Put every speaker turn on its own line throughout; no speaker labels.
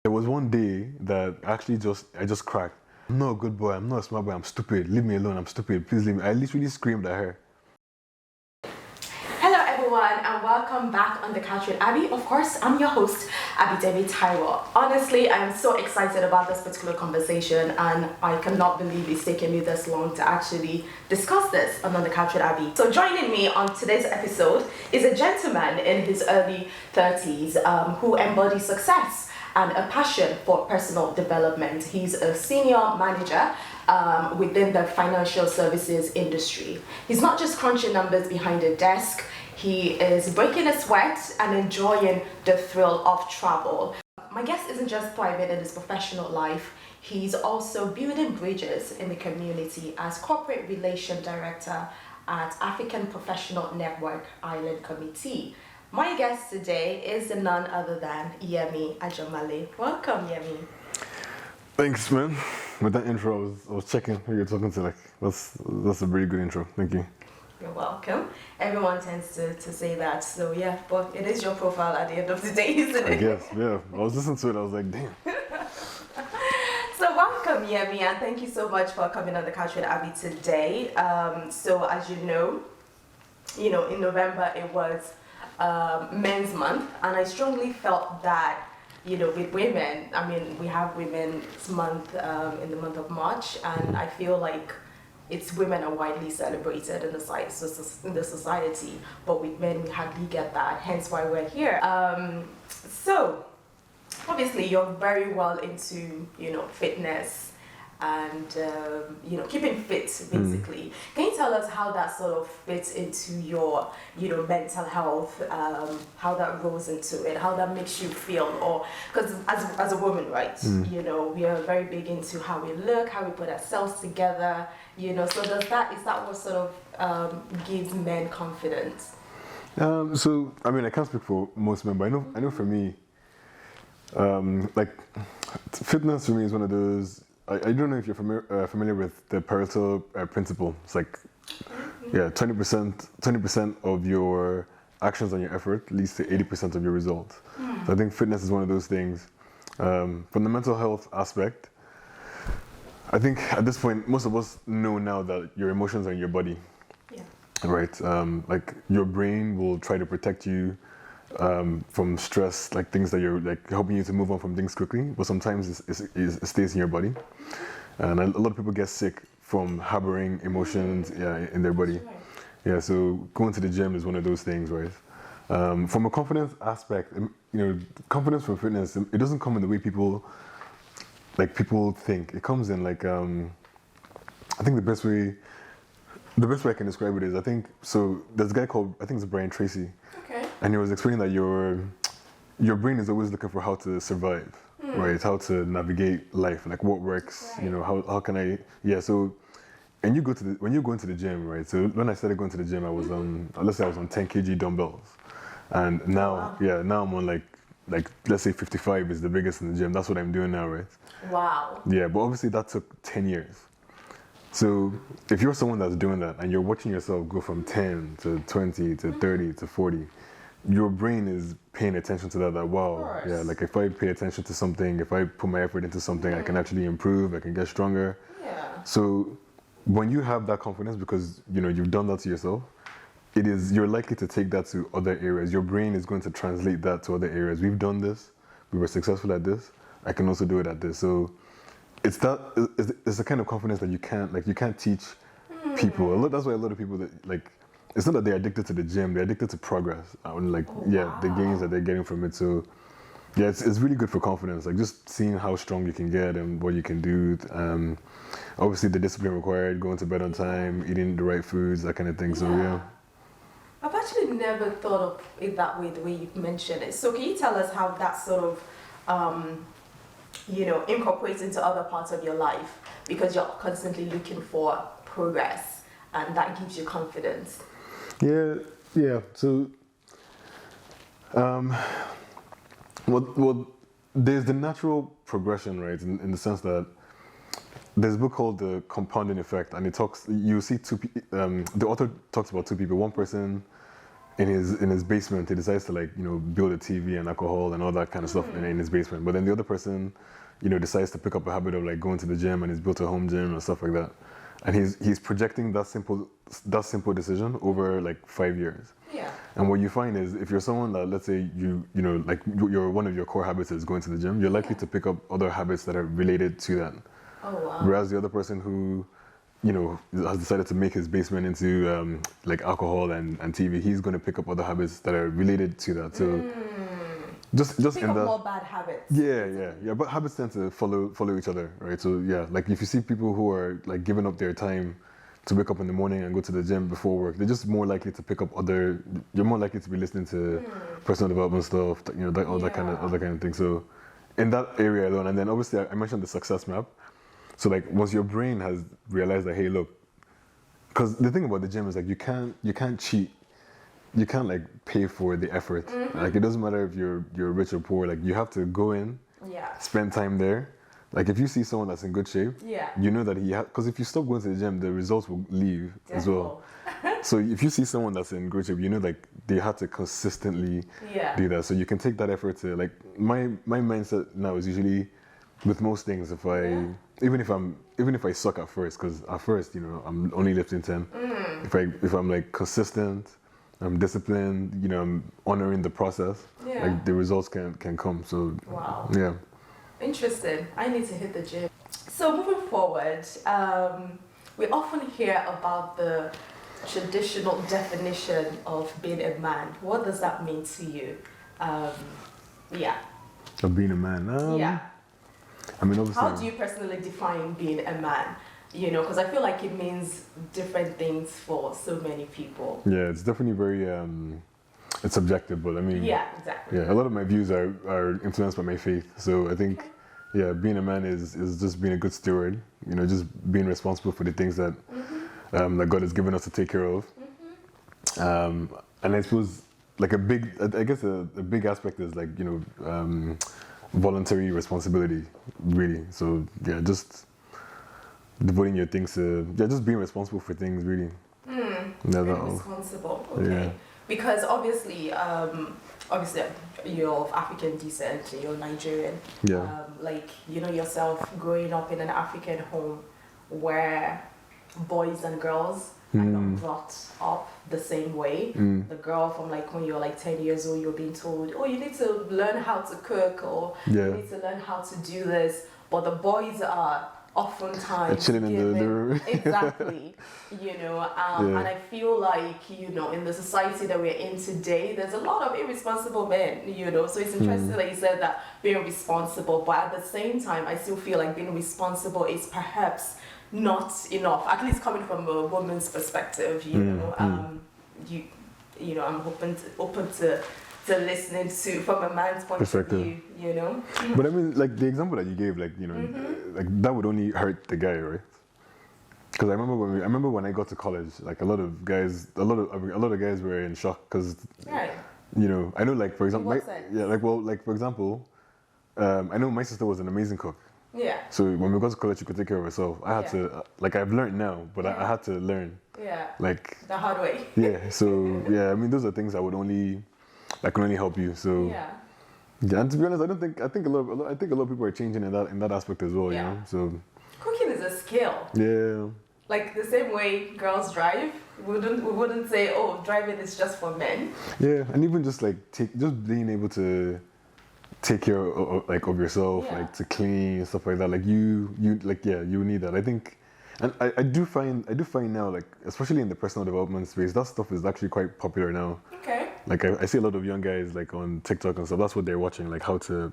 There was one day that I just cracked. I'm not a good boy, I'm not a smart boy, I'm stupid. Leave me alone, I'm stupid. Please leave me. I literally screamed at her.
Hello everyone and welcome back on the couch with Abby. Of course, I'm your host, Abby Debbie Taiwo. Honestly, I am so excited about this particular conversation and I cannot believe it's taken me this long to actually discuss this on the couch with Abby. So joining me on today's episode is a gentleman in his early 30s who embodies success and a passion for personal development. He's a senior manager within the financial services industry. He's not just crunching numbers behind a desk, he is breaking a sweat and enjoying the thrill of travel. My guest isn't just thriving in his professional life, he's also building bridges in the community as Corporate Relation Director at African Professional Network Island Committee. My guest today is none other than Yemi Ajamale. Welcome, Yemi.
Thanks, man. With that intro, I was checking who you're talking to. Like, that's a really good intro. Thank you.
You're welcome. Everyone tends to say that, so yeah, but it is your profile at the end of the day, isn't it?
I guess, yeah. I was listening to it, I was like, damn.
So welcome, Yemi, and thank you so much for coming on the couch with Abby today. So as you know, in November it was Men's Month, and I strongly felt that, with women, I mean, we have Women's Month in the month of March, and I feel like women are widely celebrated in the society, but with men we hardly get that, hence why we're here. So, obviously you're very well into, fitness and keeping fit basically. Can you tell us how that sort of fits into your mental health, how that rolls into it, how that makes you feel? Or because as a woman, right, we are very big into how we look, how we put ourselves together, so is that what sort of gives men confidence?
So I mean, I can't speak for most men, but I know for me, like fitness for me is one of those. I don't know if you're familiar with the Pareto principle. It's like, 20% of your actions and your effort leads to 80% of your results. So I think fitness is one of those things. From the mental health aspect, I think at this point, most of us know now that your emotions are in your body.
Yeah.
Right? Like your brain will try to protect you from stress, like things that you're like helping you to move on from things quickly, but sometimes it stays in your body, and a lot of people get sick from harboring emotions in their body.
Right.
Yeah, so going to the gym is one of those things, right? From a confidence aspect, confidence from fitness, it doesn't come in the way people think. It comes in like I think the best way I can describe it is, I think, so there's a guy called, I think it's Brian Tracy.
Okay.
And he was explaining that your brain is always looking for how to survive, right? How to navigate life, like what works,
Right.
how can I, so, and when you go into the gym, right? So when I started going to the gym, I was let's say I was on 10 kg dumbbells. And now,
Wow.
now I'm on like let's say 55 is the biggest in the gym. That's what I'm doing now, right?
Wow.
Yeah, but obviously that took 10 years. So if you're someone that's doing that and you're watching yourself go from 10 to 20 to 30 to 40, your brain is paying attention to that, wow, yeah, like if I pay attention to something, if I put my effort into something, I can actually improve, I can get stronger.
Yeah.
So when you have that confidence, because you've done that to yourself, you're likely to take that to other areas. Your brain is going to translate that to other areas. We've done this, we were successful at this, I can also do it at this. So it's the kind of confidence that you can't teach people. That's why a lot of people it's not that they're addicted to the gym, they're addicted to progress and the gains that they're getting from it. So yeah, it's really good for confidence, like just seeing how strong you can get and what you can do. Obviously the discipline required, going to bed on time, eating the right foods, that kind of thing. So yeah.
I've actually never thought of it that way, the way you've mentioned it. So can you tell us how that sort of incorporates into other parts of your life, because you're constantly looking for progress and that gives you confidence?
Yeah. So, well, there's the natural progression, right? In the sense that there's a book called The Compounding Effect, and the author talks about two people. One person in his basement, he decides to like, build a TV and alcohol and all that kind of stuff in his basement. But then the other person, decides to pick up a habit of like going to the gym, and he's built a home gym or stuff like that. And he's projecting that simple decision over like 5 years.
Yeah.
And what you find is, if you're someone that, let's say like one of your core habits is going to the gym, you're likely to pick up other habits that are related to that.
Oh wow.
Whereas the other person who, has decided to make his basement into like alcohol and TV, he's going to pick up other habits that are related to that. So just
Pick
in
up
that.
more bad habits.
Yeah. But habits tend to follow each other, right? So yeah, like if you see people who are like giving up their time to wake up in the morning and go to the gym before work, they're just more likely to pick up you're more likely to be listening to personal development stuff, all that kind of thing. So in that area alone, and then obviously I mentioned the success map. So like once your brain has realized that, hey, look, because the thing about the gym is like you can't cheat. You can't like pay for the effort. Like it doesn't matter if you're rich or poor. Like you have to go in, spend time there. Like if you see someone that's in good shape, you know that because if you stop going to the gym, the results will leave as well. So if you see someone that's in good shape, you know like they had to consistently do that. So you can take that effort to like my mindset now is usually with most things, even if I suck at first, because at first I'm only lifting 10. If I'm like consistent, I'm disciplined, I'm honoring the process, like the results can come. So
wow.
Yeah.
Interesting. I need to hit the gym. So moving forward, we often hear about the traditional definition of being a man. What does that mean to you?
Of being a man. I mean, obviously.
How do you personally define being a man? Because I feel like it means different things for so many people.
Yeah, it's definitely very, it's subjective, but I mean.
Yeah, exactly.
Yeah, a lot of my views are influenced by my faith. So I think, being a man is just being a good steward, just being responsible for the things that, that God has given us to take care of. And I suppose, like a big aspect is like, voluntary responsibility, really. So yeah, just devoting your things to just being responsible for things, really.
Being responsible, okay.
Yeah.
Because obviously you're of African descent, you're Nigerian.
Yeah.
Like yourself growing up in an African home where boys and girls are not brought up the same way. The girl from like when you're like 10 years old, you're being told, oh, you need to learn how to cook, or you need to learn how to do this. But the boys are oftentimes
chilling in the room.
Exactly. And I feel like, in the society that we're in today, there's a lot of irresponsible men, so it's interesting that you said that being responsible, but at the same time, I still feel like being responsible is perhaps not enough, at least coming from a woman's perspective, I'm open to listening to from a man's point of view,
But I mean, like the example that you gave, like like that would only hurt the guy, right? Because I remember when I got to college, like a lot of guys were in shock because I know, like for example, for example, I know my sister was an amazing cook.
Yeah.
So when we got to college, she could take care of herself. I had to, like I've learned now, but I had to learn.
Yeah.
Like
the hard way.
Yeah. So I mean, those are things that can only help you. So
yeah.
And to be honest, I think a lot of people are changing in that aspect as well.
Yeah.
So
cooking is a skill.
Yeah.
Like the same way girls drive, we wouldn't say, oh, driving is just for men.
Yeah, and even just like just being able to take care of yourself, like to clean and stuff like that. Like you need that. I think, and I do find now, like especially in the personal development space, that stuff is actually quite popular now.
Okay.
Like I see a lot of young guys like on TikTok and stuff. That's what they're watching, like how to.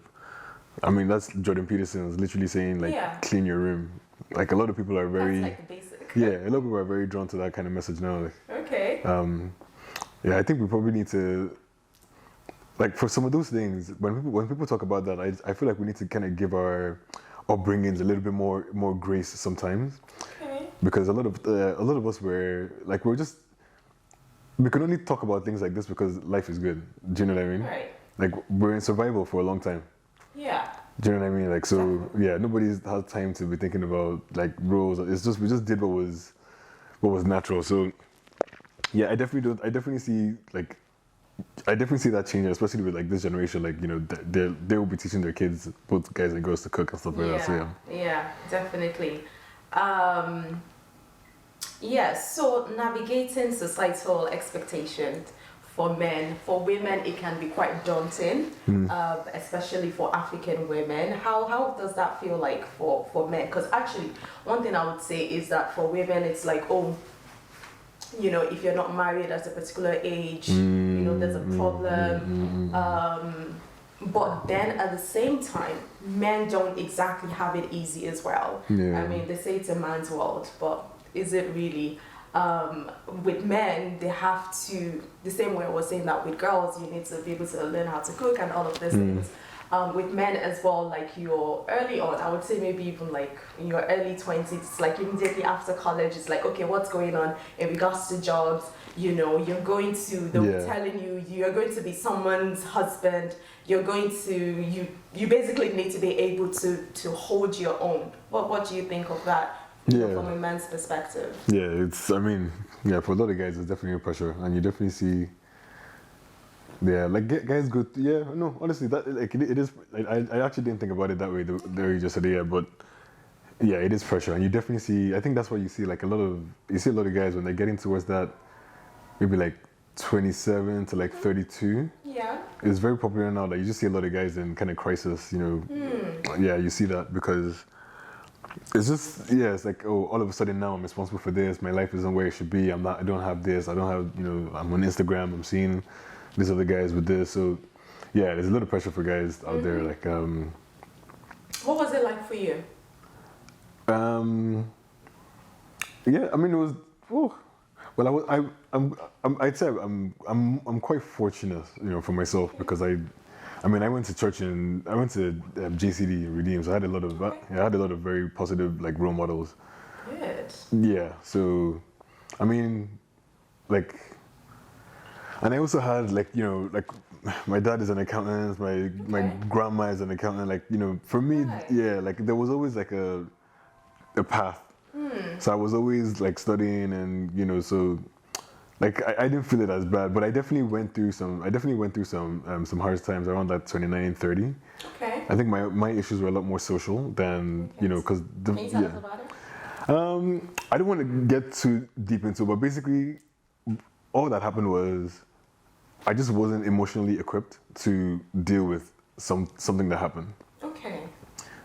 I mean, that's Jordan Peterson's literally saying like clean your room. Like a lot of people are very.
That's like the basic.
Yeah, a lot of people are very drawn to that kind of message now. Like,
okay.
Yeah, I think we probably need to. Like for some of those things, when people talk about that, I feel like we need to kind of give our upbringings a little bit more grace sometimes.
Okay.
Because a lot of us we can only talk about things like this because life is good. Do you know what I mean?
Right.
Like we're in survival for a long time.
Yeah.
Do you know what I mean? Like so, yeah. Nobody has time to be thinking about like rules. It's just we just did what was natural. So, yeah, I definitely see like I definitely see that changing, especially with like this generation. Like, you know, they will be teaching their kids, both guys and girls, to cook and stuff like that. So yeah.
Yeah, definitely. Yes, so navigating societal expectations for men, for women, it can be quite daunting, especially for African women. How does that feel like for men? Because actually, one thing I would say is that for women, it's like, oh, you know, if you're not married at a particular age, you know, there's a problem. But then at the same time, men don't exactly have it easy as well.
Yeah.
I mean, they say it's a man's world, but is it really? With men, they have to, the same way I was saying that with girls, you need to be able to learn how to cook and all of these things. With men as well, like you're early on, I would say maybe even like in your early 20s, like immediately after college, it's like, okay, what's going on in regards to jobs? You know, you're going to, they're telling you, you're going to be someone's husband, you're going to, you basically need to be able to hold your own. What do you think of that? From a man's perspective.
Yeah, it's, I mean, yeah, for a lot of guys, it's definitely a pressure. And you definitely see, like guys go, no, honestly, that, like, it is, I actually didn't think about it that way, the way you just said it, but yeah, it is pressure. And you definitely see, I think that's why you see like a lot of guys when they're getting towards that, maybe like 27 to like 32.
Yeah.
It's very popular now that you just see a lot of guys in kind of crisis, you know. Yeah, you see that because it's just, it's like, oh, all of a sudden now I'm responsible for this. My life isn't where it should be. I don't have this. I don't have, you know, I'm on Instagram. I'm seeing these other guys with this. So, yeah, there's a lot of pressure for guys out there. Like,
what was it like for you?
Yeah, I mean, it was, well, I'd say I'm quite fortunate, you know, for myself because I went to church and I went to JCD in Redeem, so I had a lot of very positive like role models.
Good.
Yeah, so I mean, like, and I also had like, you know, like my dad is an accountant, my grandma is an accountant. Like, you know, for me, like there was always like a path. So I was always like studying, and you know, so. Like I didn't feel it as bad, but I definitely went through some hard times around that 29, 30.
Okay.
I think my issues were a lot more social than, you know, because
Can you tell us about it?
I don't want to get too deep into it, but basically all that happened was I just wasn't emotionally equipped to deal with something that happened.
Okay.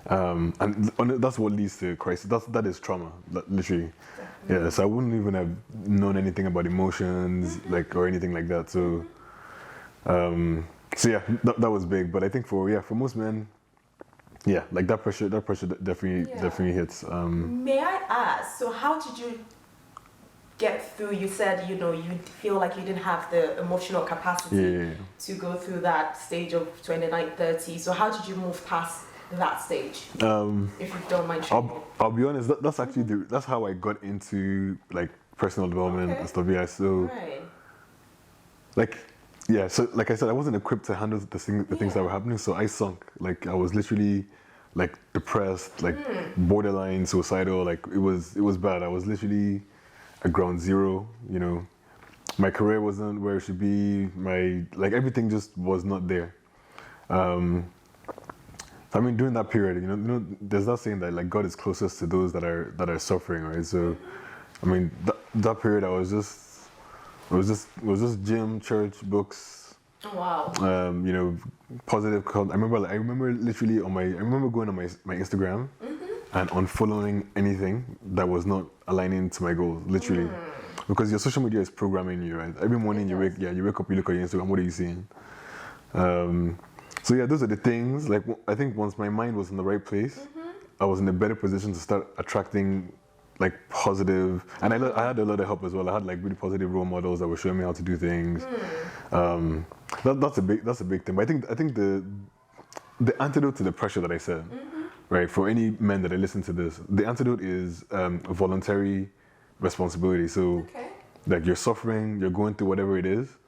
And that's what leads to crisis. That is trauma, literally. Yeah, so I wouldn't even have known anything about emotions, like, or anything like that. So, yeah, that was big. But I think for most men, yeah, like that pressure definitely hits.
May I ask? So how did you get through? You said, you know, you feel like you didn't have the emotional capacity to go through that stage of 29, 30. So how did you move past that stage, if you don't mind sharing?
I'll be honest, that's actually that's how I got into like personal development and stuff. Yeah, so like I said, I wasn't equipped to handle the things that were happening, so I sunk. Like I was literally like depressed, like borderline suicidal. Like it was bad. I was literally at ground zero. You know, my career wasn't where it should be. Everything just was not there. I mean, during that period, you know, there's that saying that like God is closest to those that are suffering, right? So, I mean, that period, it was just gym, church, books.
Oh, wow.
You know, positive. I remember literally I remember going on my Instagram and unfollowing anything that was not aligning to my goals, literally, because your social media is programming you, right? Every morning you wake up, you look at your Instagram. What are you seeing? So yeah, those are the things. Like I think once my mind was in the right place, I was in a better position to start attracting like positive. And I had a lot of help as well. I had like really positive role models that were showing me how to do things. That's a big thing. But I think the antidote to the pressure that I said, right? For any men that are listening to this, the antidote is voluntary responsibility. So like you're suffering, you're going through whatever it is.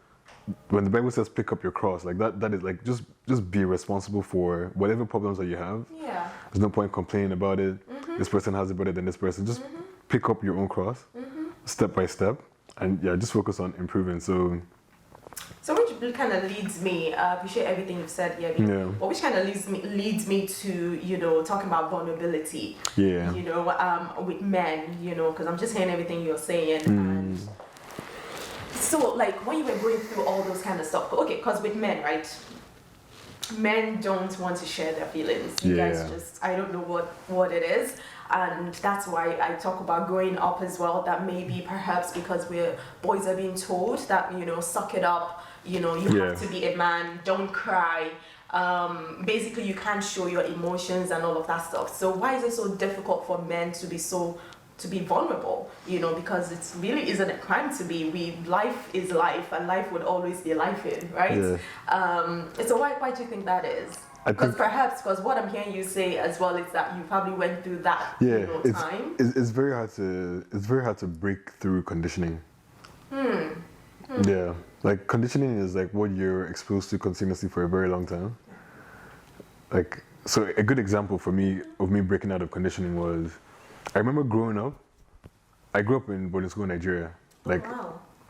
When the Bible says pick up your cross, like that is like just be responsible for whatever problems that you have. Yeah. There's no point complaining about it. This person has it better than this person. Just pick up your own cross, step by step, and just focus on improving. So
kind of leads me. I appreciate everything you've said here.
Yeah.
But which kind of leads me to talking about vulnerability.
Yeah.
With men. Because I'm just hearing everything you're saying. And so, like, when you were going through all those kind of stuff, okay, because with men, right? Men don't want to share their feelings. You guys just, I don't know what it is. And that's why I talk about growing up as well, that maybe perhaps because boys are being told that, suck it up, you have to be a man, don't cry. Basically, you can't show your emotions and all of that stuff. So why is it so difficult for men to be vulnerable? Because it really isn't a crime to be. Life is life, and life would always be life in, right?
Yeah.
So why do you think that is? Because what I'm hearing you say as well is that you probably went through that time.
It's very hard to break through conditioning. Yeah, like conditioning is like what you're exposed to continuously for a very long time. Like, so a good example for me of me breaking out of conditioning was, I remember growing up. I grew up in boarding school in Nigeria. Like,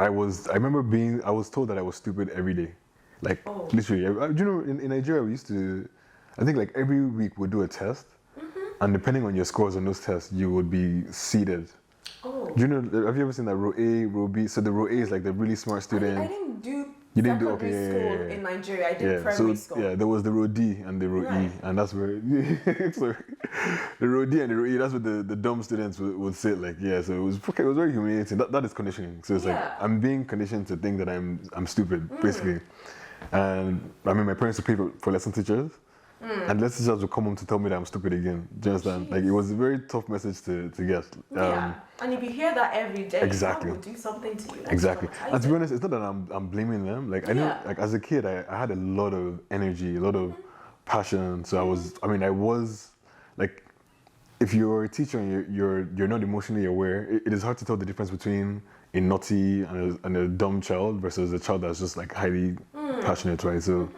I was told that I was stupid every day. Like, literally, in Nigeria we used to, I think like every week we'd do a test, and depending on your scores on those tests, you would be seated. Have you ever seen that row A, row B? So the row A is like the really smart student.
I didn't do
secondary
school in Nigeria. I did primary school.
Yeah, there was the row D and the row E, and that's where sorry, the row D and the row E. That's where the dumb students would sit. Like, so it was very humiliating. That is conditioning. So it's like I'm being conditioned to think that I'm stupid, basically. And I mean, my parents would pay for lesson teachers, and lesson teachers would come home to tell me that I'm stupid again. Do you understand? Like, it was a very tough message to get.
And if you hear that every day,
exactly,
that will do something to you. That's
exactly. And to be honest, it's not that I'm blaming them. Like, I know, like as a kid, I had a lot of energy, a lot of passion. So I was like, if you're a teacher and you're not emotionally aware, it is hard to tell the difference between a naughty and a dumb child versus a child that's just like highly passionate, right? So,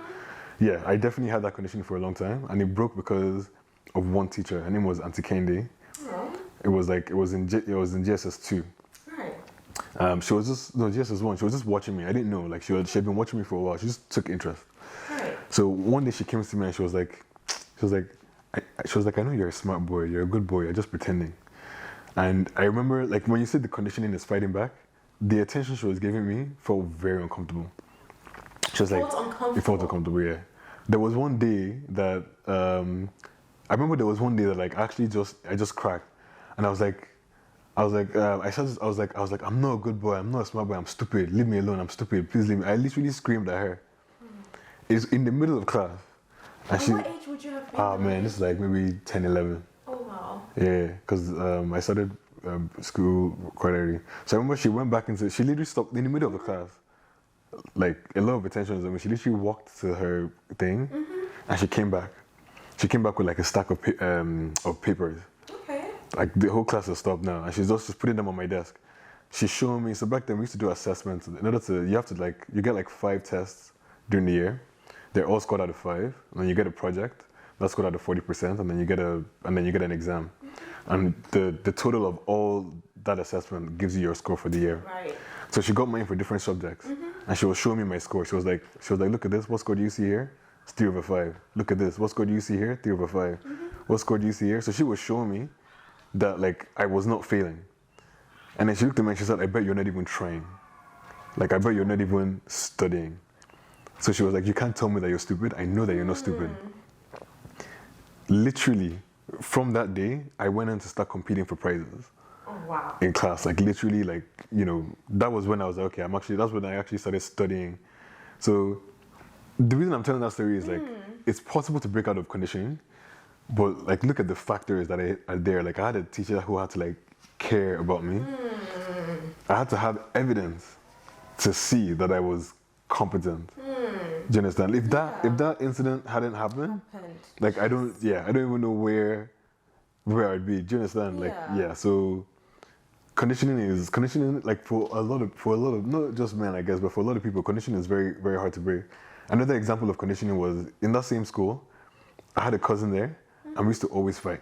I definitely had that condition for a long time, and it broke because of one teacher. Her name was Auntie Kendi. It was in GSS 2.
Right.
She was just GSS 1. She was just watching me. I didn't know. Like, she had been watching me for a while. She just took interest.
Right.
So one day she came to me and she was like, I know you're a smart boy. You're a good boy. You're just pretending. And I remember, like, when you said the conditioning is fighting back, the attention she was giving me felt very uncomfortable. She was like, it felt uncomfortable, yeah. There was one day that, I remember there was one day that like I just cracked. And I was like, I'm not a good boy, I'm not a smart boy, I'm stupid, leave me alone, I'm stupid, please leave me. I literally screamed at her. It's in the middle of class.
And what age would you have been?
Man, this is like maybe 10, 11.
Oh wow.
Yeah, because I started school quite early. So I remember she went back she literally stopped in the middle of the class. Like, a lot of attention was on me. She literally walked to her thing, and she came back. She came back with like a stack of papers.
Okay.
Like, the whole class has stopped now, and she's just putting them on my desk. She's showing me. So back then we used to do assessments. In order to, you get like 5 tests during the year. They're all scored out of 5, and then you get a project that's scored out of 40%, and then you get an exam, and the total of all that assessment gives you your score for the year.
Right.
So she got mine for different subjects, and she was showing me my score. She was like, look at this. What score do you see here? It's 3 over 5. Look at this. What score do you see here? 3 over 5. What score do you see here? So she was showing me that like I was not failing. And then she looked at me and she said, I bet you're not even trying. Like, I bet you're not even studying. So she was like, you can't tell me that you're stupid. I know that you're not stupid. Literally, from that day, I went in to start competing for prizes.
Oh, wow.
In class, like literally, like, that was when I was like, okay, that's when I actually started studying. So the reason I'm telling that story is like, it's possible to break out of conditioning, but like, look at the factors that are there. Like, I had a teacher who had to like care about me. I had to have evidence to see that I was competent. Do you understand? If that incident hadn't happened, like, I don't even know where I'd be. Do you understand? So conditioning, like, for a lot of not just men, I guess, but for a lot of people, conditioning is very, very hard to break. Another example of conditioning was in that same school. I had a cousin there, and we used to always fight.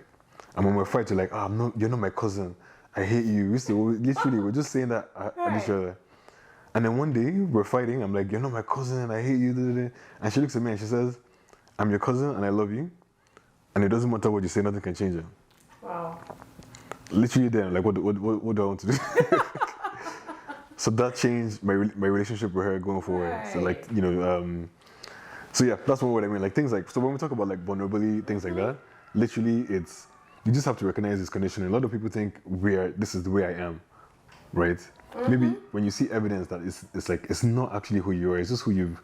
And when we fight, you're like, you're not my cousin. I hate you. We used to literally, we're just saying that at each other. And then one day we're fighting. I'm like, you're not my cousin. I hate you. Da, da, da. And she looks at me and she says, I'm your cousin and I love you. And it doesn't matter what you say, nothing can change it.
Wow.
Literally then, like, what do I want to do? So that changed my relationship with her going forward.
Right.
So like, so yeah, that's what I mean. Like things like, so when we talk about like vulnerability, things like that, literally it's, you just have to recognize this condition. A lot of people think this is the way I am, right? Maybe when you see evidence that it's like, it's not actually who you are, it's just who you've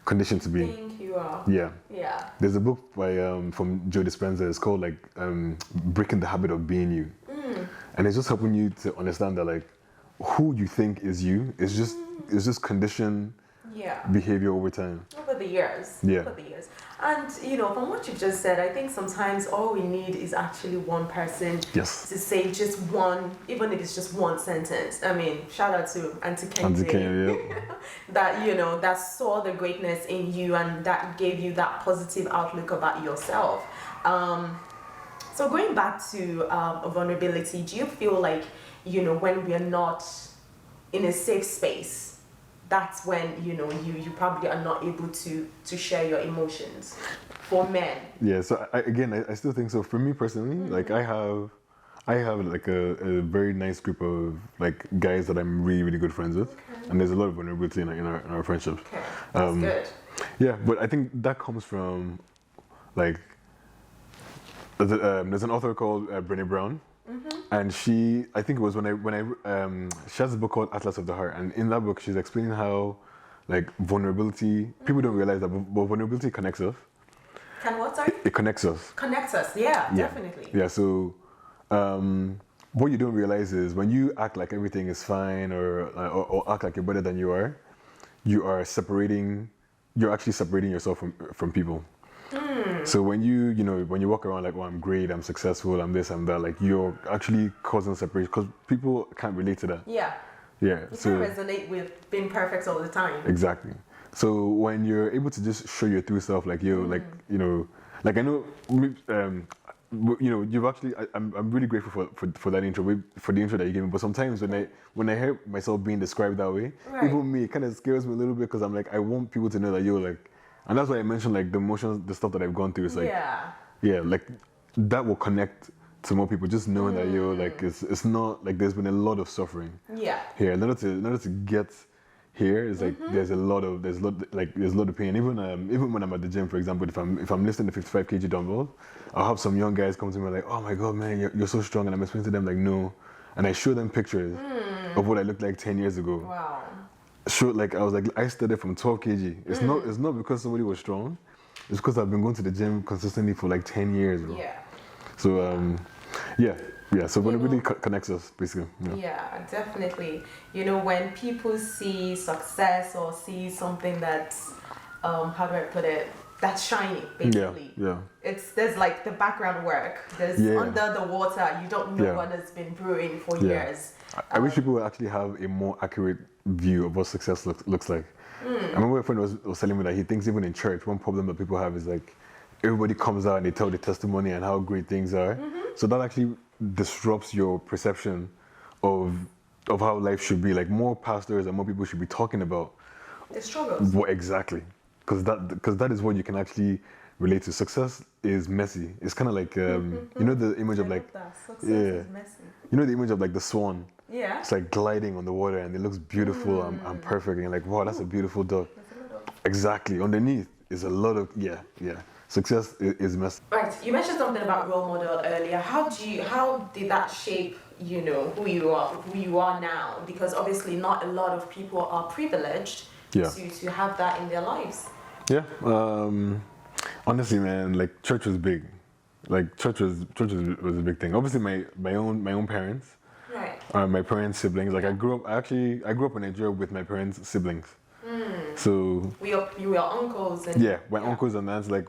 conditioned to be.
Think you are.
Yeah.
Yeah.
There's a book by from Joe Dispenza. It's called like Breaking the Habit of Being You, and it's just helping you to understand that like who you think is you is just conditioned behavior over time.
Over the years.
Yeah.
Over the years. And from what you just said, I think sometimes all we need is actually one person to say just one, even if it's just one sentence. I mean, shout out to Auntie Kenzie. That that saw the greatness in you and that gave you that positive outlook about yourself. So going back to vulnerability, do you feel like when we are not in a safe space, that's when you probably are not able to share your emotions for men?
Yeah, so I still think so. For me personally, like I have like a very nice group of like guys that I'm really, really good friends with, and there's a lot of vulnerability in our friendship.
Okay, that's good.
Yeah, but I think that comes from like there's an author called Brené Brown. And she has a book called Atlas of the Heart, and in that book she's explaining how like vulnerability, people don't realize that, but vulnerability connects us.
Can what, sorry?
It connects us.
Connects us, yeah, definitely.
Yeah, so what you don't realize is when you act like everything is fine or act like you're better than you are actually separating yourself from people. So when you walk around like, oh, I'm great, I'm successful, I'm this, I'm that, like you're actually causing separation because people can't relate to that.
Yeah.
Yeah.
You can't resonate with being perfect all the time.
Exactly. So when you're able to just show your true self, like like I know, you've actually, I'm really grateful for that intro, for the intro that you gave me. But sometimes when I hear myself being described that way, even me, it kind of scares me a little bit because I'm like, I want people to know that you're like. And that's why I mentioned like the emotions, the stuff that I've gone through. It's like, like that will connect to more people. Just knowing that you're like, it's not like there's been a lot of suffering. Yeah. Here, in order to get here, it's like there's a lot of pain. Even when I'm at the gym, for example, if I'm lifting the 55 kg dumbbell, I'll have some young guys come to me like, oh my god, man, you're so strong, and I'm explaining to them like, no, and I show them pictures of what I looked like 10 years ago.
Wow.
Like I was like, I started from 12 kg. It's not because somebody was strong. It's because I've been going to the gym consistently for like 10 years, bro. Yeah. So so vulnerability connects us basically.
Yeah, definitely. When people see success or see something that's how do I put it, that's shiny basically. Yeah. There's like the background work. There's under the water, you don't know what has been brewing for years.
I wish people would actually have a more accurate view of what success looks like. I remember a friend was telling me that he thinks even in church, one problem that people have is like everybody comes out and they tell the testimony and how great things are. So that actually disrupts your perception of how life should be. Like more pastors and more people should be talking about
the struggles.
Exactly, because that is what you can actually relate to. Success is messy. It's kind of like the image of like
success is messy.
The image of like the swan.
Yeah.
It's like gliding on the water and it looks beautiful and perfect and you're like, wow, that's a beautiful duck. Exactly. Underneath is a lot of success is messy.
Right. You mentioned something about role model earlier. How did that shape who you are now? Because obviously not a lot of people are privileged to have that in their lives. Yeah.
Honestly, man, like church was big. Like church was a big thing. Obviously my own parents. Right. My parents' siblings. Like I grew up in Nigeria with my parents' siblings. So
you were uncles and
my uncles and aunts, like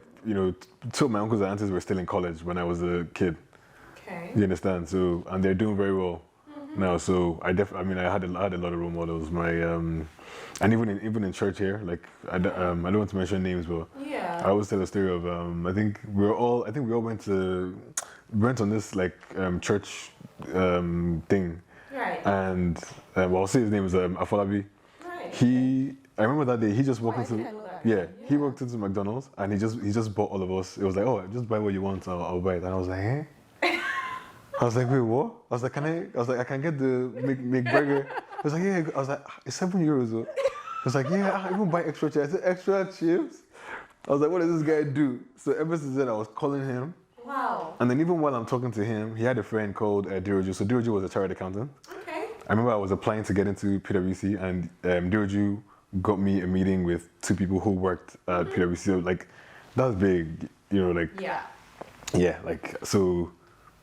two of my uncles and aunts were still in college when I was a kid. Okay. You understand? So and they're doing very well now. So I had a lot of role models. My and even in church here, like I don't want to mention names, but I always tell the story of I think we all went on this like church thing, right? And I'll say his name is Afolabi. Right. I remember that day he just walked
I
into
didn't know that.
he walked into McDonald's and he just bought all of us. It was like, oh, just buy what you want, I'll buy it. And I was like, eh? I was like, wait, what? I was like, I can get the McBurger. I was like, yeah. I was like, it's €7 though. I was like, yeah, I even buy extra chips. I said, extra chips? I was like, what does this guy do? So ever since then, I was calling him.
Wow.
And then even while I'm talking to him, he had a friend called Diroju. So Diroju was a chartered accountant.
Okay.
I remember I was applying to get into PwC, and Diroju got me a meeting with 2 people who worked at PwC. So, like, that was big, like, yeah, like, so,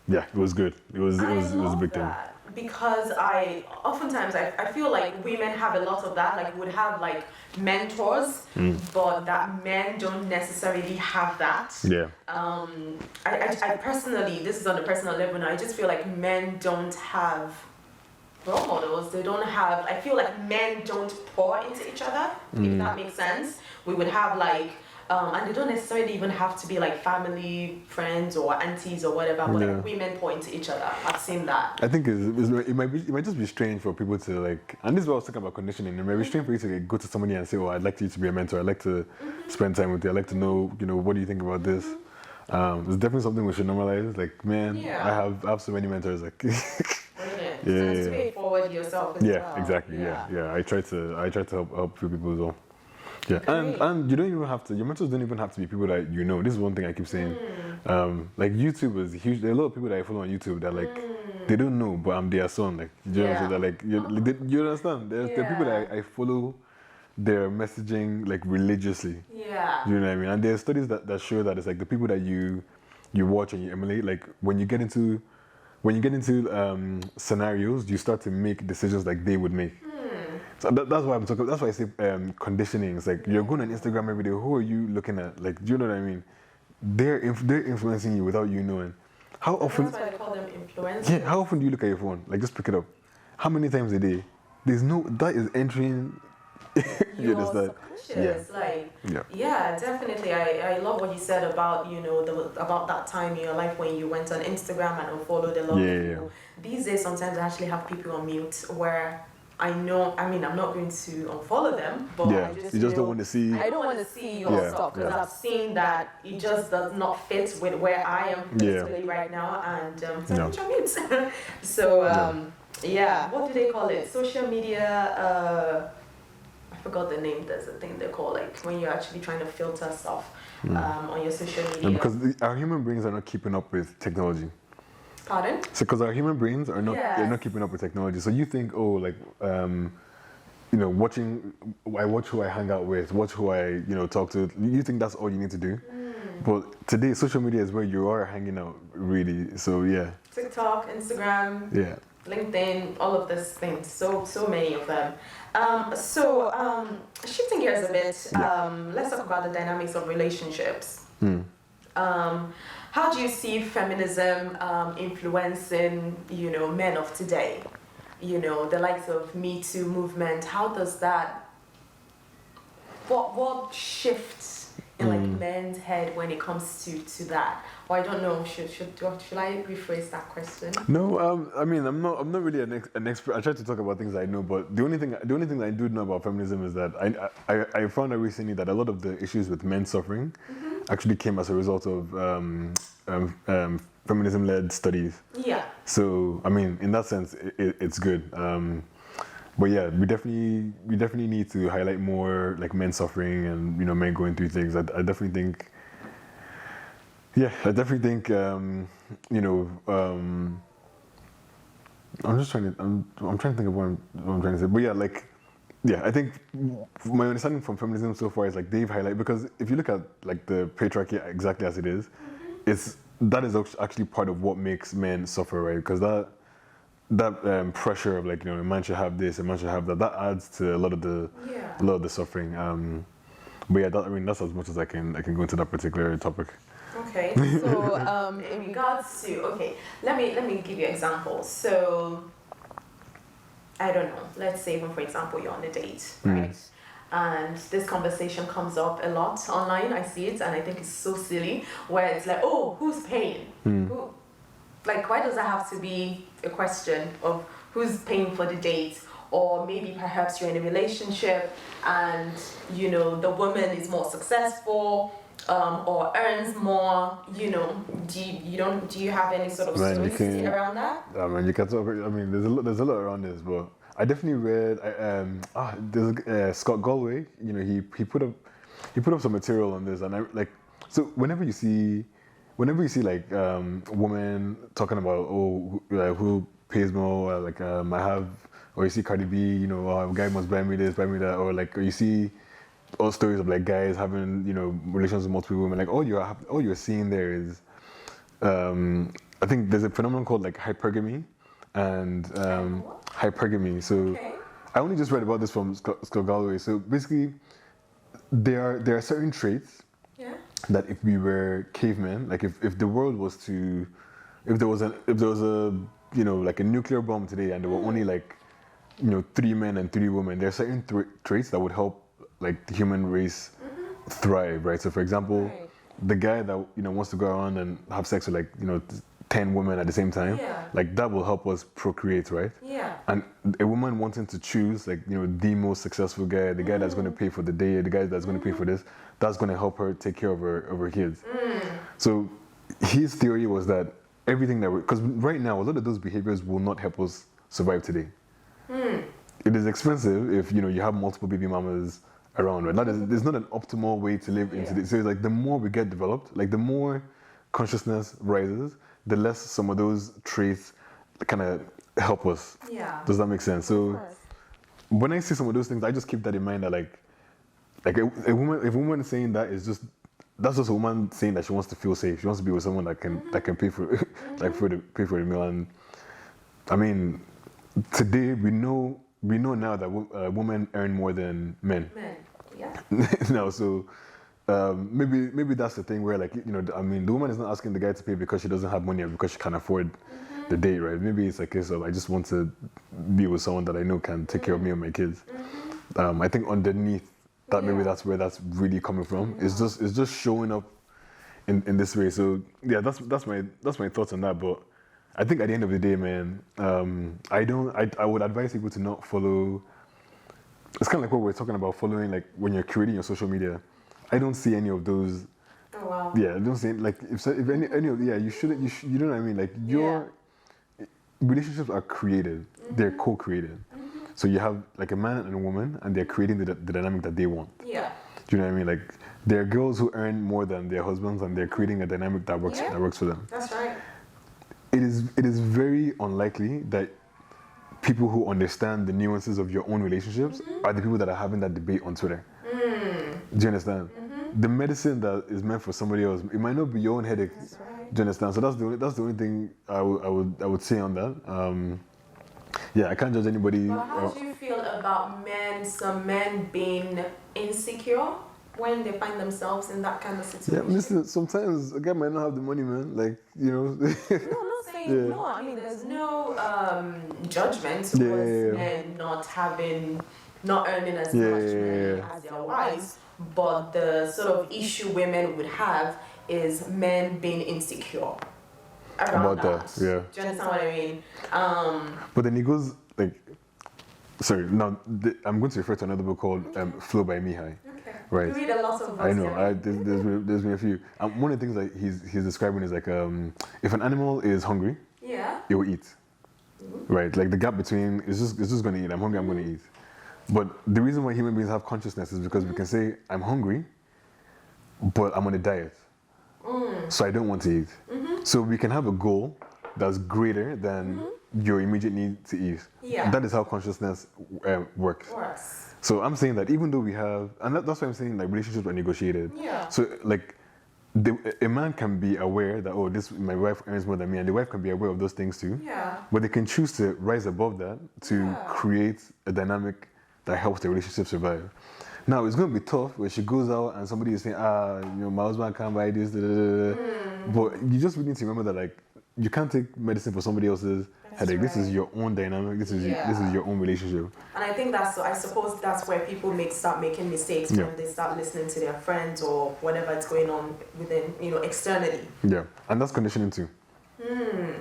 yeah, it was good. It was a big thing.
Because oftentimes I feel like women have a lot of that, like would have like mentors, but that men don't necessarily have that.
Yeah.
I personally, this is on a personal level now, I just feel like men don't have role models. They don't have, I feel like men don't pour into each other, if that makes sense. We would have like, and they don't necessarily even have to be like family, friends, or aunties or whatever, but like women pour into each other. I've seen that.
I think it might just be strange for people to like, and this is what I was talking about conditioning. It might be strange for you to like, go to somebody and say, "Oh, I'd like you to be a mentor. I'd like to spend time with you. I'd like to know, what do you think about this?" It's definitely something we should normalize. Like, man, I have so many mentors. Like,
To pay forward yourself as well.
Yeah, exactly. Yeah. I try to help few people as well. Yeah, and you don't even have to. Your mentors don't even have to be people that you know. This is one thing I keep saying. Like YouTube is huge. There are a lot of people that I follow on YouTube that like they don't know, but I'm their son. Like you know what I'm saying? Like you understand? There are people that I follow their messaging like religiously.
Yeah.
You know what I mean? And there are studies that show that it's like the people that you watch and you emulate. Like when you get into scenarios, you start to make decisions like they would make. So that's why I'm talking. That's why I say conditioning. It's like you're going on Instagram every day. Who are you looking at? Like, do you know what I mean? They're influencing you without you knowing. How often?
That's why they call them influencers.
Yeah. How often do you look at your phone? Like, just pick it up. How many times a day? That is entering.
Your subconscious. Yeah, definitely. I love what you said about about that time in your life when you went on Instagram and unfollowed a lot of people. These days, sometimes I actually have people on mute where. I'm not going to unfollow them, but
you just don't want to see.
I don't want to see your stuff because I've seen that it just does not fit with where I am physically right now, and so what do they call it? Social media. I forgot the name. There's a thing they call like when you're actually trying to filter stuff on your social media.
Because our human brains are not keeping up with technology.
Pardon?
So, because our human brains are not, they're not keeping up with technology. So you think, oh, like, watching, I watch who I hang out with, watch who I, talk to. You think that's all you need to do? But today, social media is where you are hanging out, really. So yeah.
TikTok, Instagram, LinkedIn, all of these things. So many of them. Shifting gears a bit, let's talk about the dynamics of relationships. How do you see feminism influencing, men of today? The likes of Me Too movement. How does that? What shifts in like men's head when it comes to that? Or I don't know. Should I rephrase that question?
No, I'm not really an expert. I try to talk about things I know, but the only thing I do know about feminism is that I found out recently that a lot of the issues with men suffering actually came as a result of feminism-led studies. Yeah. So in that sense, it's good. But yeah, we definitely need to highlight more like men suffering and men going through things. I definitely think. Yeah, I definitely think. I'm just trying to. I'm trying to think of what I'm trying to say. But yeah, I think my understanding from feminism so far is like they've highlighted, because if you look at like the patriarchy exactly as it is, that is actually part of what makes men suffer, right? Because that pressure of like a man should have this, a man should have that. That adds to a lot of the suffering. But yeah, that's as much as I can go into that particular topic.
Okay, so in regards to let me give you examples. So I don't know. Let's say when, for example, you're on a date, right? And this conversation comes up a lot online. I see it, and I think it's so silly. Where it's like, oh, who's paying? Why does that have to be a question of who's paying for the date? or maybe perhaps you're in a relationship and the woman is more successful or earns more. Do you have any sort of stories around that?
You can talk. I mean, there's a lot around this, but I definitely read. There's Scott Galway. He put up some material on this, and I like. So whenever you see like women talking about who pays more, I have, or you see Cardi B, a guy must buy me this, buy me that, or you see all stories of like guys having relations with multiple women. Like all you're seeing there is, I think there's a phenomenon called like hypergamy, and hypergamy. So I only just read about this from Scott Galloway. So basically, there are certain traits that if we were cavemen, like if the world was to, if there was a like a nuclear bomb today and there were only like 3 men and 3 women, there are certain traits that would help like the human race thrive, right? So for example, the guy that wants to go around and have sex with like 10 women at the same time, like that will help us procreate, right? And a woman wanting to choose like the most successful guy, the guy that's going to pay for the day, the guy that's going to pay for this, that's going to help her take care of her kids. So his theory was that everything that because right now a lot of those behaviors will not help us survive today. It is expensive if you have multiple baby mamas around, right? There's not an optimal way to live into this. So it's like the more we get developed, like the more consciousness rises, the less some of those traits kind of help us. Does that make sense? So when I see some of those things, I just keep that in mind that like a woman saying that is just, that's just a woman saying that she wants to feel safe. She wants to be with someone that can pay for pay for the meal. And I mean, today we know now that women earn more than men. Now, so maybe that's the thing where like I mean, the woman is not asking the guy to pay because she doesn't have money or because she can't afford the date, right? Maybe it's a case of I just want to be with someone that I know can take care of me and my kids. I think underneath that maybe that's where that's really coming from. It's just showing up in this way. So yeah, that's my thoughts on that. But I think at the end of the day, man, I would advise people to not follow. It's kind of like what we're talking about following, like when you're creating your social media. I don't see any of those.
Oh wow.
Yeah, I don't see like if any of you shouldn't you know what I mean? Like your relationships are created. They're co-created. So you have like a man and a woman, and they're creating the dynamic that they want. Do you know what I mean? Like there are girls who earn more than their husbands, and they're creating a dynamic that works for them.
That's right.
It is very unlikely that people who understand the nuances of your own relationships are the people that are having that debate on Twitter. Do you understand? The medicine that is meant for somebody else, it might not be your own headache.
That's right.
Do you understand? So that's the only thing I would say on that. Yeah, I can't judge anybody.
But how do you feel about some men being insecure when they find themselves in that kind of situation?
Yeah, listen, sometimes a guy might not have the money, man. Like,
No, not saying no. I mean, there's no judgment towards men not earning as much money as their wives. But the sort of issue women would have is men being insecure around that. Do you understand what I mean?
But then he goes like, sorry, now I'm going to refer to another book called Flow by Mihai. Right.
You read a lot of books.
I know. There's been a few. One of the things that he's describing is like if an animal is hungry, it will eat. Right. Like the gap between it's just going to eat. I'm hungry. I'm going to eat. But the reason why human beings have consciousness is because we can say I'm hungry, but I'm on a diet, so I don't want to eat. So we can have a goal that's greater than your immediate need to eat. That is how consciousness works. So I'm saying that even though we have, and that's why I'm saying like relationships are negotiated. So like a man can be aware that my wife earns more than me, and the wife can be aware of those things too. But they can choose to rise above that to create a dynamic that helps the relationship survive. Now it's going to be tough when she goes out and somebody is saying, my husband can't buy this. But you just really need to remember that like you can't take medicine for somebody else's headache. This is your own dynamic. This is your own relationship.
And I think I suppose that's where people start making mistakes when they start listening to their friends or whatever is going on within, externally.
Yeah, and that's conditioning too.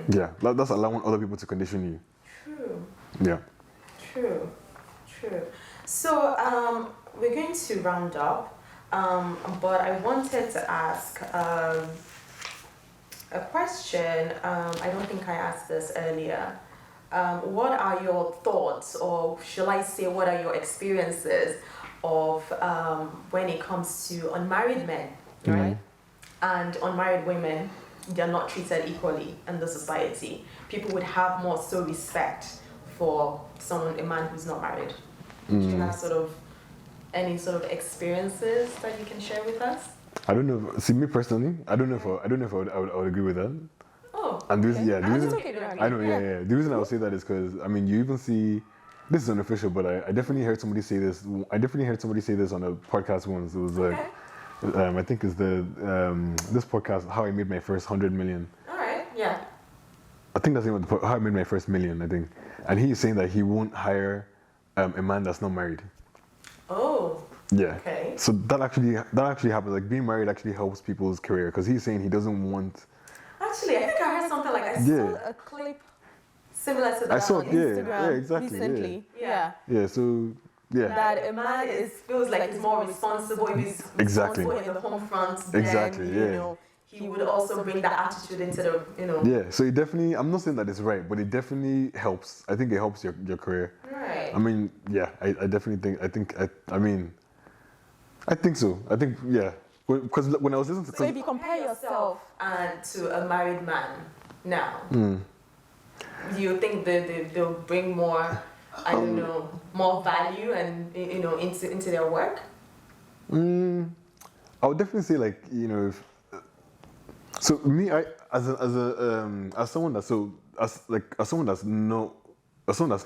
Yeah, that's allowing other people to condition you.
True.
Yeah.
True. So we're going to round up, but I wanted to ask a question. I don't think I asked this earlier. What are your thoughts, or shall I say, what are your experiences of when it comes to unmarried men, right? And unmarried women, they're not treated equally in the society. People would have more so respect for someone, a man who's not married. Do you have any sort of experiences that you can share with us?
I don't know. See, me personally, I don't know if I would agree with that.
Oh,
And the reason,
okay.
the reason, I know, yeah. The reason I would say that is because, I mean, you even see, this is unofficial, but I definitely heard somebody say this. I definitely heard somebody say this on a podcast once. It was like, I think it's this podcast, How I Made My First 100 Million.
All right, yeah.
I think that's the name of How I Made My First Million, I think. And he's saying that he won't hire a man that's not married.
Oh.
Yeah.
Okay.
So that actually happens. Like, being married actually helps people's career, because he's saying he doesn't want.
Actually, I think I heard something like I saw a clip similar to that
I saw,
on Instagram.
yeah, exactly.
Recently.
Yeah.
Yeah. So yeah.
That a man feels like he's more responsible. If he's
Exactly.
responsible in the home front,
Exactly,
then,
yeah.
you know, he would also bring that attitude into the, you know.
Yeah. So it definitely. I'm not saying that it's right, but it definitely helps. I think it helps your career.
Right.
I mean, yeah. I definitely think. I mean, I think so. I think, yeah. Because when I was listening to.
So if you compare yourself and to a married man now, do you think they'll bring more, I don't know, more value and, you know, into their work?
I would definitely say, like, you know, if, so me, as someone that's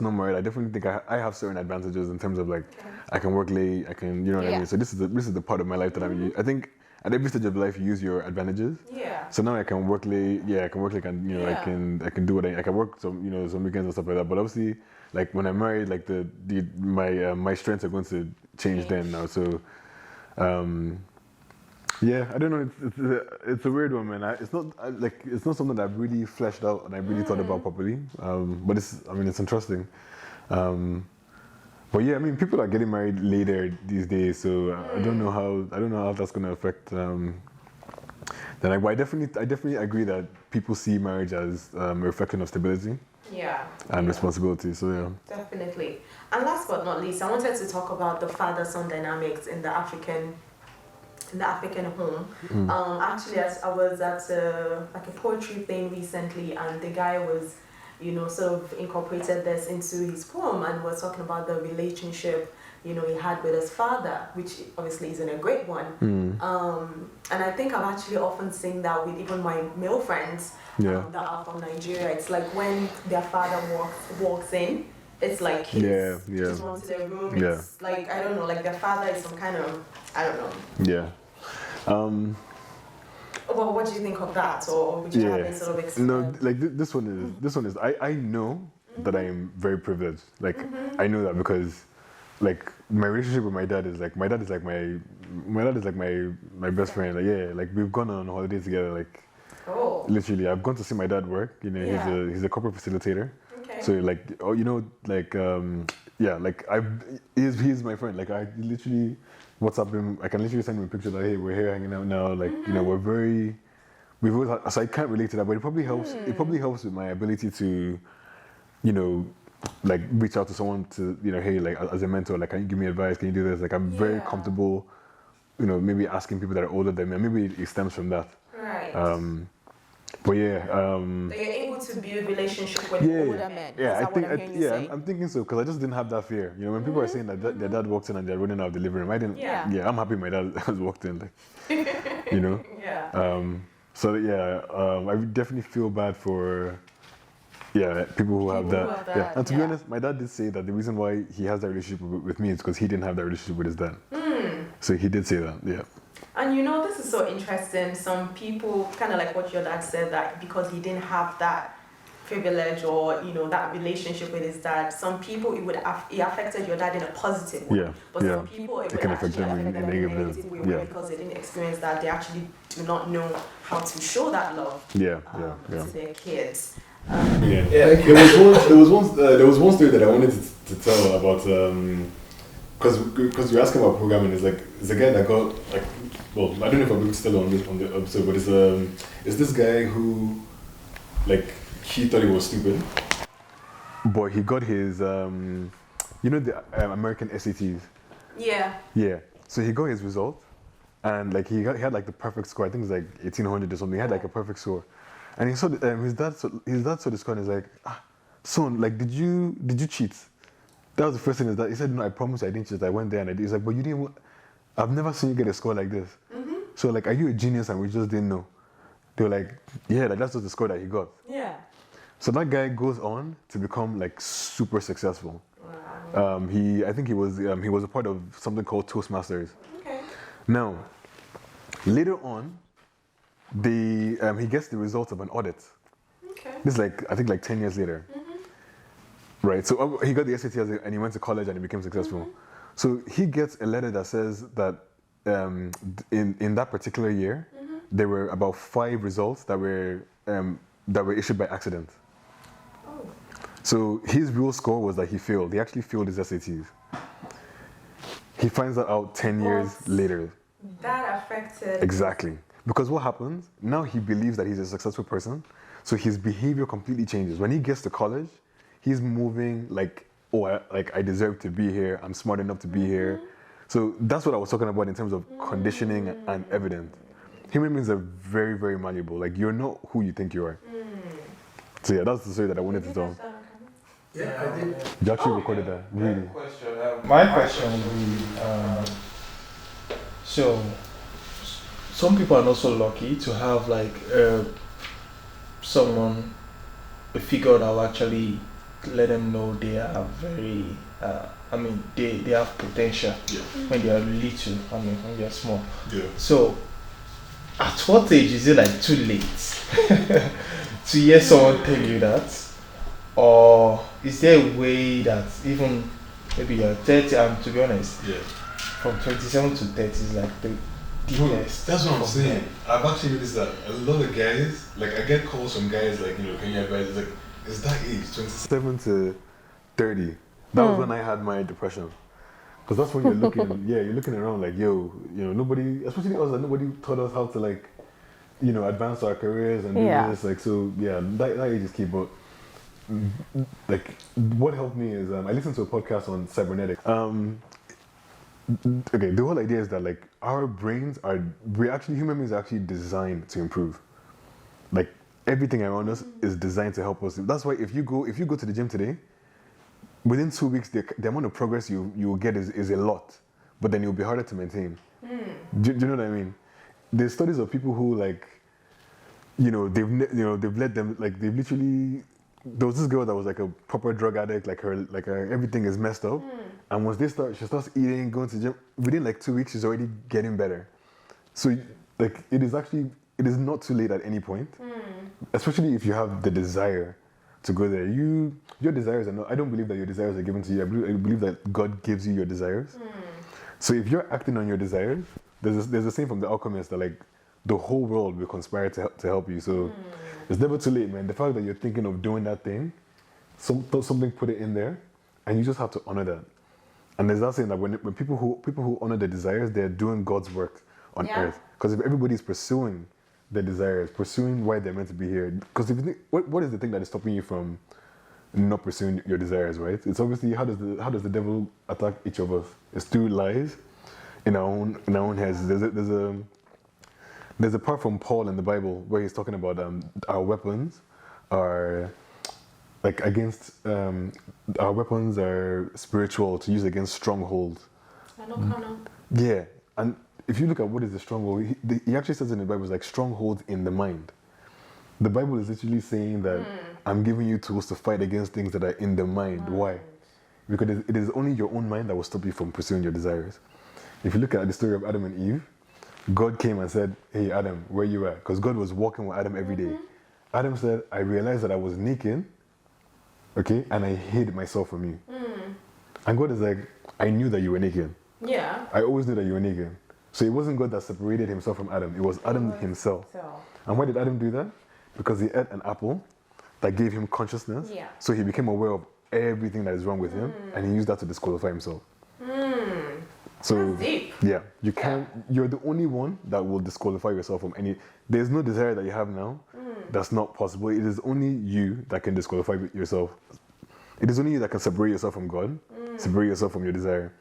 not married, I definitely think I have certain advantages in terms of, like, I can work late, I can, you know what I mean. So this is the part of my life that I think at every stage of life you use your advantages.
Yeah.
So now I can work late. Yeah, I can work late, and, you know, I can do what I can work some, you know, some weekends and stuff like that. But obviously, like, when I'm married, like, my strengths are going to change then now. So yeah, I don't know. It's a weird one, man. It's not something that I've really fleshed out and I really thought about properly. But it's interesting. But yeah, I mean, people are getting married later these days, so I don't know how that's going to affect. Then I definitely agree that people see marriage as a reflection of stability.
Yeah.
And responsibility. So yeah.
Definitely. And last but not least, I wanted to talk about the father-son dynamics in the African home. Actually, I was at a poetry thing recently, and the guy was, you know, sort of incorporated this into his poem and was talking about the relationship, you know, he had with his father, which obviously isn't a great one. And I think I've actually often seen that with even my male friends that are from Nigeria. It's like when their father walks in, it's like kids just run to their room. It's like, I don't know, like their father is some kind of, I don't know.
Yeah.
Well, what do you think of that, or would you have any sort of experience?
No, like this one is. I know that I am very privileged. Like I know that because, like, my relationship with my dad is like my best friend. Like, yeah, like we've gone on holidays together. Like, literally, I've gone to see my dad work. You know, he's a corporate facilitator. Okay. So like, you know, like like he's my friend. Like I literally WhatsApp him. I can literally send him a picture that, hey, we're here hanging out now. Like, you know, we've always had, so I can't relate to that, but it probably helps. It probably helps with my ability to, you know, like reach out to someone to, you know, hey, like as a mentor, like, can you give me advice? Can you do this? Like, I'm very comfortable, you know, maybe asking people that are older than me. And maybe it stems from that.
Right.
But yeah.
So you're able to build relationship with older men.
Yeah, I'm thinking so, because I just didn't have that fear. You know, when people are saying that their dad walks in and they're running out of the living room, I didn't. Yeah, I'm happy my dad has walked in. Like, you know. So yeah, I definitely feel bad for people who have that. Yeah, and to be honest, my dad did say that the reason why he has that relationship with me is because he didn't have that relationship with his dad. So he did say that. Yeah.
And you know, this is so interesting. Some people, kind of like what your dad said, that because he didn't have that privilege or, you know, that relationship with his dad, some people it affected your dad in a positive way. But some people it can affect them in a negative way because they didn't experience that. They actually do not know how to show that love to their kids.
There was one story that I wanted to tell about because you're asking about programming. It's a guy that got like, well, I don't know if I'm going to tell on the episode, but it's this guy who like he thought he was stupid, but he got his the American SATs.
Yeah.
Yeah. So he got his result, and like he had like the perfect score. I think it's like 1800 or something. He had like a perfect score, and he saw his dad saw the score and he's like, son, like did you cheat? That was the first thing. Is that he said, no, I promise I didn't cheat. I went there and I did. He's like, but you didn't. I've never seen you get a score like this.
Mm-hmm.
So like, are you a genius and we just didn't know? They were like, yeah, like that's just the score that he got.
Yeah.
So that guy goes on to become like super successful.
Wow.
I think he was a part of something called Toastmasters.
Okay.
Now, later on, he gets the results of an audit.
Okay.
This is like I think like 10 years later.
Mm-hmm.
Right. So he got the SAT and he went to college and he became successful.
Mm-hmm.
So he gets a letter that says that in that particular year,
Mm-hmm.
there were about 5 results that were issued by accident.
Oh.
So his real score was that he failed. He actually failed his SATs. He finds that out 10 years later.
That affected.
Exactly. Because what happens, now he believes that he's a successful person, so his behavior completely changes. When he gets to college, he's moving like, I deserve to be here, I'm smart enough to be here. So that's what I was talking about in terms of conditioning and evidence. Human beings are very, very malleable. Like, you're not who you think you are. So yeah, that's the story that I wanted to tell.
Yeah, I did.
You actually recorded that, really.
My question would be, so some people are not so lucky to have like someone, a figure that will actually let them know they are very, they have potential when they are little, when they are small.
Yeah.
So at what age is it like too late to hear someone tell you that? Or is there a way that even maybe you're 30, and to be honest, from 27 to 30 is like the deepest.
That's what I'm saying.
them.
I've actually noticed that a lot of guys, like I get calls from guys like, can you advise? It's like, it's that age, 27 to 30. That was when I had my depression. Because that's when you're looking, you're looking around like, nobody, especially us, like, nobody taught us how to like, advance our careers and do this. Like, so yeah, that age is key. But like, what helped me is I listened to a podcast on cybernetics. Okay, the whole idea is that like our brains human beings are actually designed to improve. Like everything around us is designed to help us. That's why if you go to the gym today, within 2 weeks the amount of progress you will get is a lot, but then it will be harder to maintain. Do you know what I mean? There's studies of people who like, they've let them like they've literally. There was this girl that was like a proper drug addict, like her everything is messed up. And once she starts eating, going to the gym, within like 2 weeks, she's already getting better. So like it is not too late at any point, especially if you have the desire to go there. Your desires are not, I don't believe that your desires are given to you. I believe that God gives you your desires. So if you're acting on your desires, there's a saying from the alchemist that like the whole world will conspire to help you. So it's never too late, man. The fact that you're thinking of doing that thing, something put it in there, and you just have to honor that. And there's that saying that when people who honor their desires, they're doing God's work on earth. Because if everybody's pursuing their desires, pursuing why they're meant to be here, because if you think, what is the thing that is stopping you from not pursuing your desires, right? It's obviously how does the devil attack each of us? It's through lies in our own heads. There's a part from Paul in the Bible where he's talking about our weapons are like against our weapons are spiritual to use against strongholds. Yeah, and if you look at what is the stronghold, he actually says in the Bible, it's like strongholds in the mind. The Bible is literally saying that I'm giving you tools to fight against things that are in the mind. Why? Because it is only your own mind that will stop you from pursuing your desires. If you look at the story of Adam and Eve, God came and said, hey Adam, where you at? Because God was walking with Adam every day. Adam said, I realized that I was naked, okay, and I hid myself from you. And God is like, I knew that you were naked.
Yeah.
I always knew that you were naked. So it wasn't God that separated himself from Adam. It was Adam himself. And why did Adam do that? Because he ate an apple that gave him consciousness.
Yeah.
So he became aware of everything that is wrong with him, and he used that to disqualify himself. So
That's deep.
yeah, you can't. You're the only one that will disqualify yourself from any. There's no desire that you have now that's not possible. It is only you that can disqualify yourself. It is only you that can separate yourself from God, separate yourself from your desire,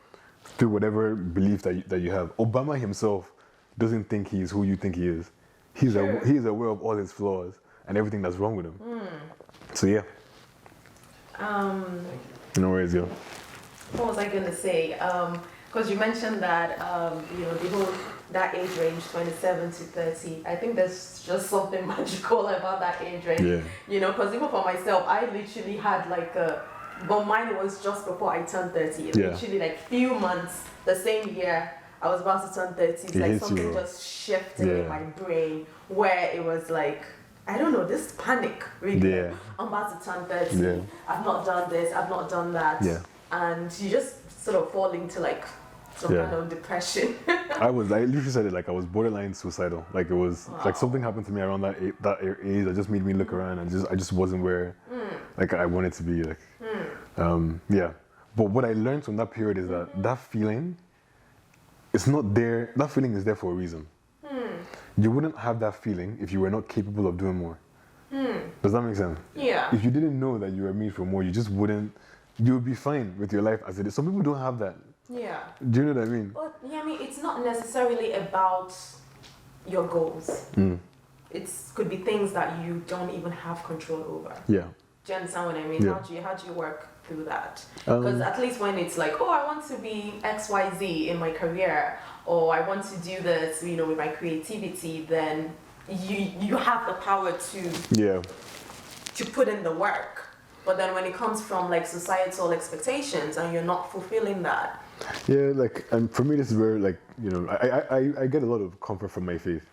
through whatever belief that you have. Obama himself doesn't think he is who you think he is. He is aware of all his flaws and everything that's wrong with him. So yeah. No worries, yo.
What was I gonna say? Because you mentioned that the whole that age range, 27 to 30. I think there's just something magical about that age range.
Yeah.
You know, because even for myself, I literally had like but mine was just before I turned 30.
Yeah.
Literally like few months, the same year I was about to turn 30. It's like something just shifted in my brain where it was like, I don't know, this panic really.
Yeah.
I'm about to turn 30.
Yeah.
I've not done this, I've not done that.
Yeah.
And you just sort of fall into like some kind of depression.
I literally said it like I was borderline suicidal. Like it was like something happened to me around that age that just made me look around and I just wasn't where like I wanted to be. Like yeah. But what I learned from that period is that feeling, it's not there. That feeling is there for a reason. You wouldn't have that feeling if you were not capable of doing more. Does that make sense?
Yeah.
If you didn't know that you were made for more, you just wouldn't. You would be fine with your life as it is. Some people don't have that.
Yeah.
Do you know what I mean?
But yeah, I mean, it's not necessarily about your goals. It could be things that you don't even have control over.
Yeah.
Do you understand what I mean?
Yeah.
How do you work through that? Because at least when it's like, oh, I want to be XYZ in my career, or I want to do this, you know, with my creativity, then you have the power to put in the work. But then when it comes from like societal expectations and you're not fulfilling that.
Yeah, like, and for me, this is where, like, you know, I get a lot of comfort from my faith.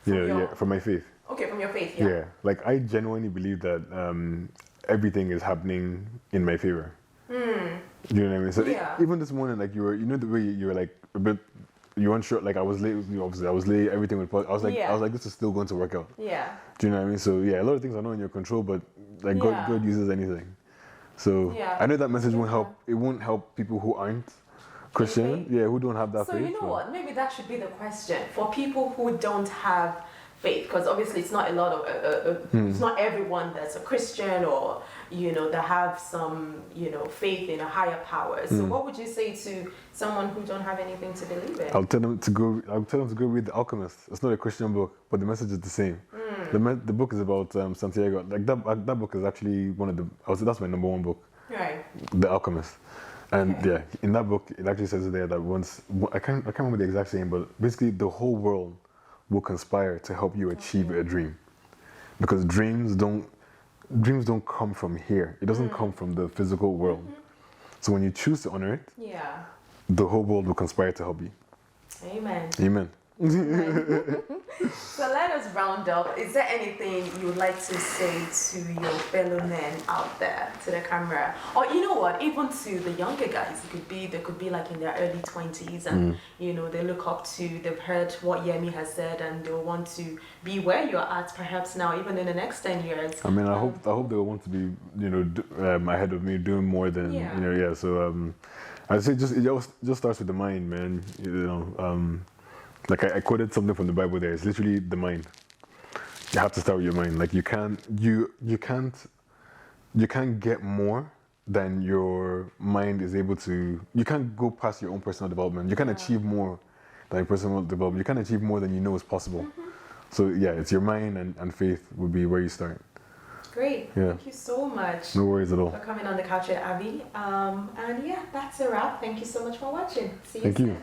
From my faith.
Okay, from your faith, yeah.
Yeah, like I genuinely believe that everything is happening in my favor. You know what I mean? So even this morning, like you know the way you were like a bit, you weren't sure. Like I was late. Obviously, I was late. Everything was. I was like, this is still going to work out.
Yeah.
Do you know what I mean? So yeah, a lot of things are not in your control, but like God uses anything. So I know that message won't help. It won't help people who aren't Christian. Yeah, who don't have that faith.
So you know what? Maybe that should be the question for people who don't have faith, because obviously it's not a lot of it's not everyone that's a Christian or that have some faith in a higher power. So what would you say to someone who don't have anything to believe in?
I'll tell them to go read The Alchemist. It's not a Christian book, but the message is the same. The book is about Santiago. Like that book is actually that's my number one book.
Right.
The Alchemist. And in that book it actually says there that I can't remember the exact saying, but basically the whole world will conspire to help you achieve a dream, because dreams don't come from here. It doesn't come from the physical world. So when you choose to honor it, the whole world will conspire to help you.
Amen.
Amen.
So let us round up. Is there anything you would like to say to your fellow men out there, to the camera, or you know what, even to the younger guys? They could be like in their early 20s, and they look up to, they've heard what Yemi has said, and they'll want to be where you're at, perhaps now, even in the next 10 years.
I mean, I hope they'll want to be ahead of me, doing more than So I'd say it just starts with the mind, man. Like I quoted something from the Bible there. It's literally the mind. You have to start with your mind. Like you can't get more than your mind is able to. You can't go past your own personal development. You can't achieve more than your personal development. You can't achieve more than you know is possible. So it's your mind and faith would be where you start.
Great.
Yeah.
Thank you so much.
No worries at all.
For coming on the couch with Abby. And that's a wrap. Thank you so much for watching. See you soon.
Thank you.